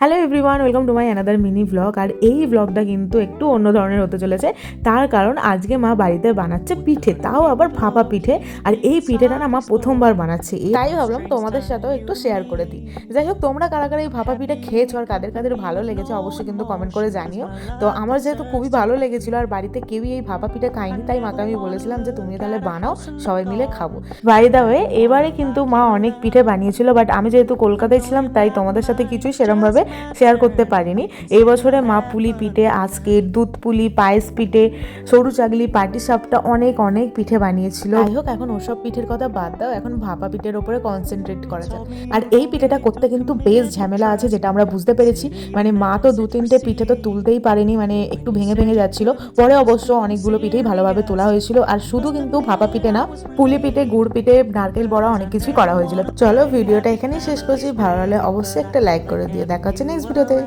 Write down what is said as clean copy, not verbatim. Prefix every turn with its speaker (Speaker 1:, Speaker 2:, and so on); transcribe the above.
Speaker 1: Hello everyone, welcome to my another mini vlog. আর এই ভ্লগটা কিন্তু একটু অন্য ধরনের হতে চলেছে, তার কারণ আজকে মা বাড়িতে বানাচ্ছে পিঠে, তাও আবার ভাপা পিঠে। আর এই পিঠেটা না মা প্রথমবার বানাচ্ছে, তাই ভাবলাম তোমাদের সাথেও একটু শেয়ার করে দিই। যাই হোক, তোমরা কারা কারা এই ভাপা পিঠে খেয়েছো আর কাদের কাদের ভালো লেগেছে অবশ্যই কিন্তু কমেন্ট করে জানিও। তো আমার যেহেতু খুবই ভালো লেগেছিল আর বাড়িতে কেউই এই ভাপা পিঠে খায়নি, তাই মাকে আমি বলেছিলাম যে তুমি তাহলে বানাও, সবাই মিলে খাবো। বাই দা ওয়ে, এবারে কিন্তু মা অনেক পিঠে বানিয়েছিল, বাট আমি যেহেতু কলকাতায় ছিলাম তাই তোমাদের সাথে কিছুই সেরমভাবে শেয়ার করতে পারিনি। এই বছরে মা পুলি পিঠে, আজকে দুধ পুলি, পায়েস পিঠে, সরু চাগলি, পাটিসাপটা, অনেক অনেক পিঠে বানিয়েছিল। যাই হোক, এখন ওসব পিঠের কথা বাদ দাও, এখন ভাপা পিঠের ওপরে কনসেন্ট্রেট করা যাক। আর এই পিঠেটা করতে কিন্তু বেশ ঝামেলা আছে, যেটা আমরা বুঝতে পেরেছি। মানে মা তো 2-3টে পিঠে তো তুলতেই পারেনি, মানে একটু ভেঙে ভেঙে যাচ্ছিল। পরে অবশ্য অনেকগুলো পিঠেই ভালোভাবে তোলা হয়েছিল। আর শুধু কিন্তু ভাপা পিঠে না, পুলি পিঠে, গুড় পিঠে, নারকেল বড়া, অনেক কিছুই করা হয়েছিল। চলো ভিডিওটা এখানেই শেষ করছি, ভালো লাগলে অবশ্যই একটা লাইক করে দিয়ে দেখা হচ্ছে নেক্সট ভিডিওতে।